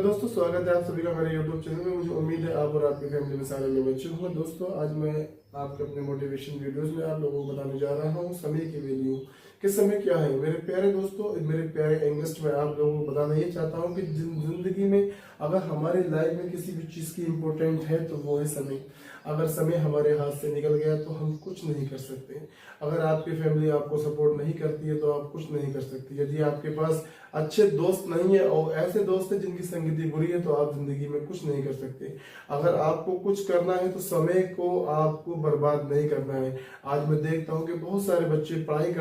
तो दोस्तों स्वागत है आप सभी का मेरे YouTube चैनल में। मुझे उम्मीद है आप और आपकी फैमिली में सारे लोग अच्छे होंगे। दोस्तों आज मैं आपके अपने मोटिवेशन वीडियोस में आप लोगों को बताने जा रहा हूँ समय की वैल्यू कि समय क्या है। मेरे प्यारे दोस्तों, मेरे प्यारे यंगस्ट, में आप लोगों को बताना ये चाहता हूँ कि जिंदगी में अगर हमारी लाइफ में किसी भी चीज की इम्पोर्टेंट है तो वो है समय। अगर समय हमारे हाथ से निकल गया तो हम कुछ नहीं कर सकते। अगर आपकी फैमिली आपको सपोर्ट नहीं करती है तो आप कुछ नहीं कर सकते। यदि आपके पास अच्छे दोस्त नहीं है और ऐसे दोस्त हैं जिनकी संगति बुरी है तो आप जिंदगी में कुछ नहीं कर सकते। अगर आपको कुछ करना है तो समय को आपको बर्बाद नहीं करना है। आज मैं देखता हूँ कि बहुत सारे बच्चे पढ़ाई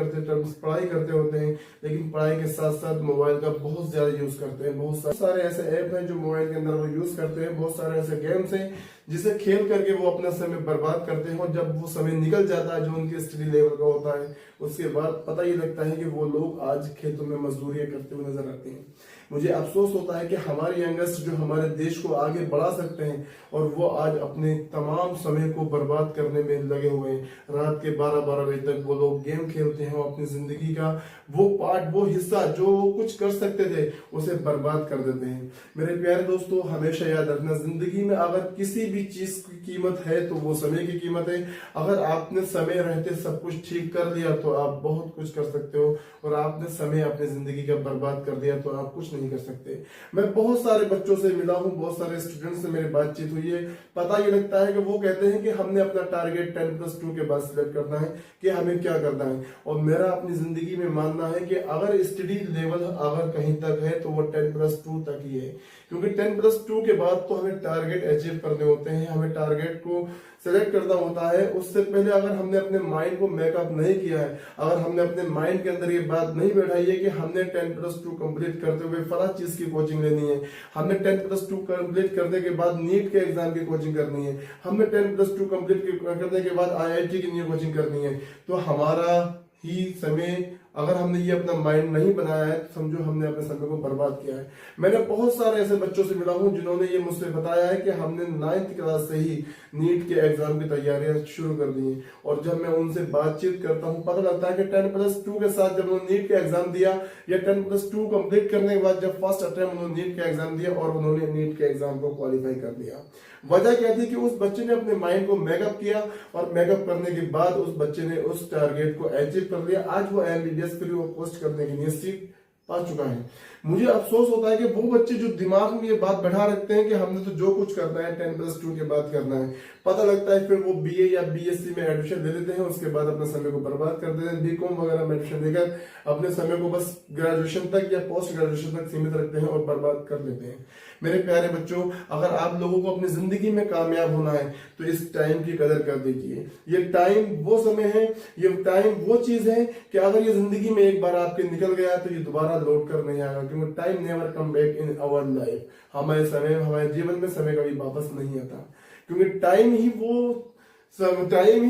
करते होते हैं, लेकिन पढ़ाई के साथ साथ मोबाइल का बहुत ज्यादा यूज करते हैं। बहुत सारे ऐसे ऐप हैं जो मोबाइल के अंदर वो यूज करते हैं। बहुत सारे ऐसे गेम्स हैं जिसे खेल करके वो अपना समय बर्बाद करते हैं, और जब वो समय निकल जाता है जो उनके स्टडी लेवल का होता है, उसके बाद पता ही लगता है कि वो लोग आज खेतों में मजदूरियां करते हुए नजर आते हैं। मुझे अफसोस होता है कि हमारे यंगस्ट जो हमारे देश को आगे बढ़ा सकते हैं और वो आज अपने तमाम समय को बर्बाद करने में लगे हुए हैं। रात के 12-12 बजे तक वो लोग गेम खेलते हैं और अपनी जिंदगी का वो पार्ट, वो हिस्सा जो वो कुछ कर सकते थे उसे बर्बाद कर देते हैं। मेरे प्यारे दोस्तों, हमेशा याद रखना, जिंदगी में अगर किसी भी चीज की कीमत है तो वो समय की कीमत है। अगर आपने समय रहते सब कुछ ठीक कर लिया तो आप बहुत कुछ कर सकते हो, और आपने समय अपनी जिंदगी का बर्बाद कर दिया तो आप कुछ नहीं कर सकते। मैं बहुत सारे बच्चों से मिला हूँ, बहुत सारे स्टूडेंट से मेरी बातचीत हुई है। पता ये लगता है कि वो कहते हैं कि हमने अपना टारगेट 10+2 के बाद सिलेक्ट करना है कि हमें क्या करना है। और मेरा अपनी जिंदगी में मानना है कि अगर स्टडी लेवल अगर कहीं तक है तो वो 10+2 तक ही है, क्योंकि 10+2 के बाद तो हमें टारगेट अचीव करने होते हैं, हमें टारगेट को सेलेक्ट करना होता है। उससे पहले अगर हमने अपने माइंड को मेकअप नहीं किया है, अगर हमने अपने माइंड के अंदर ये बात नहीं बैठाई है कि हमने 10+2 कंप्लीट करते हुए फला चीज की कोचिंग लेनी है, हमने 10+2 कंप्लीट करने के बाद नीट के एग्जाम की कोचिंग करनी है, हमने 10+2 कंप्लीट करने के बाद IIT की न्यू कोचिंग करनी है, तो हमारा ही समय, अगर हमने ये अपना माइंड नहीं बनाया है तो समझो हमने अपने समय को बर्बाद किया है। मैंने बहुत सारे ऐसे बच्चों से मिला हूं जिन्होंने ये मुझसे बताया है कि हमने 9th क्लास से ही नीट के एग्जाम की तैयारियां शुरू कर दी हैं। और जब मैं उनसे बातचीत करता हूं पता लगता है कि 10+2 के साथ जब उन्होंने नीट का एग्जाम दिया, या 10+2 कंप्लीट करने के बाद जब फर्स्ट अटेम्प्ट उन्होंने नीट का एग्जाम दिया और उन्होंने नीट के एग्जाम को क्वालिफाई कर दिया। वजह क्या थी कि उस बच्चे ने अपने माइंड को मेकअप किया, और मेकअप करने के बाद उस बच्चे ने उस टारगेट को अचीव कर लिया। आज वो MBBS के लिए वो पोस्ट करने के लिए सीट पा चुका है। मुझे अफसोस होता है कि वो बच्चे जो दिमाग में ये बात बैठा रखते हैं कि हमने तो जो कुछ करना है 10+2 के बाद करना है, पता लगता है फिर वो BA या BSc में एडमिशन ले लेते हैं, उसके बाद अपने समय को बर्बाद कर देते हैं। BCom वगैरह में एडमिशन लेकर अपने समय को बस ग्रेजुएशन तक या पोस्ट ग्रेजुएशन तक सीमित रखते हैं और बर्बाद कर लेते हैं। मेरे प्यारे बच्चों, अगर आप लोगों को अपनी जिंदगी में कामयाब होना है तो इस टाइम की कदर कर दीजिए। ये टाइम वो समय है, ये टाइम वो चीज है कि अगर ये जिंदगी में एक बार आपके निकल गया तो ये दोबारा लौट कर नहीं आएगा, क्योंकि time never come back in our life. हमारे जीवन में समय कभी वापस नहीं आता, क्योंकि टाइम ही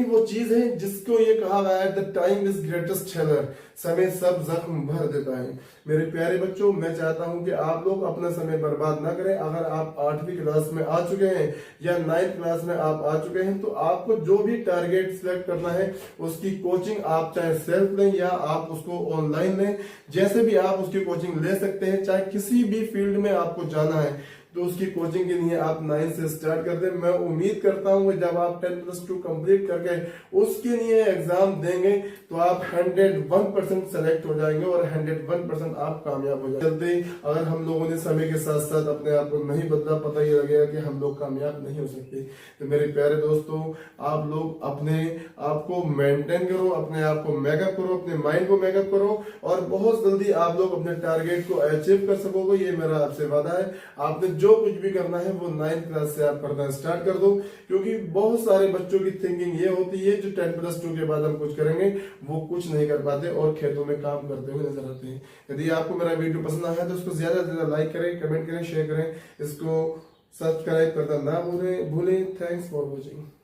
वो चीज है जिसको ये कहा गया है, the time is greatest healer. समय सब जख्म भर देता है। मेरे प्यारे बच्चों, मैं चाहता हूं कि आप लोग अपना समय बर्बाद ना करें। अगर आप 8वीं क्लास में आ चुके हैं या 9th क्लास में आप आ चुके हैं तो आपको जो भी टारगेट सिलेक्ट करना है उसकी कोचिंग आप चाहे सेल्फ लें या आप उसको ऑनलाइन लें, जैसे भी आप उसकी कोचिंग ले सकते हैं। चाहे किसी भी फील्ड में आपको जाना है तो उसकी कोचिंग के लिए आप 9 से स्टार्ट कर दें। मैं उम्मीद करता हूं कि जब आप 10+2 कंप्लीट करके उसके लिए एग्जाम देंगे तो आप 101% सेलेक्ट हो जाएंगे और 101% आप कामयाब हो जाएंगे। अगर हम लोगों ने समय के साथ साथ अपने आप को नहीं बदला, पता ही लगेगा कि हम लोग कामयाब नहीं हो सकते। तो मेरे प्यारे दोस्तों, आप लोग अपने आप को मेंटेन करो, अपने आप को मेकअप करो, अपने माइंड को मेकअप करो, और बहुत जल्दी आप लोग अपने टारगेट को अचीव कर सकोगे। ये मेरा आपसे वादा है। आपने जो कुछ भी करना है वो 9th क्लास से आप करना स्टार्ट कर दो, क्योंकि बहुत सारे बच्चों की थिंकिंग ये होती है जो 10+2 के बाद हम कुछ करेंगे वो कुछ नहीं कर पाते और खेतों में काम करते हुए नजर आते हैं। यदि आपको मेरा वीडियो पसंद आया तो उसको ज्यादा से ज्यादा लाइक करें, कमेंट करें, शेयर करें, इसको सब्सक्राइब करना ना भूलें। Thanks for watching.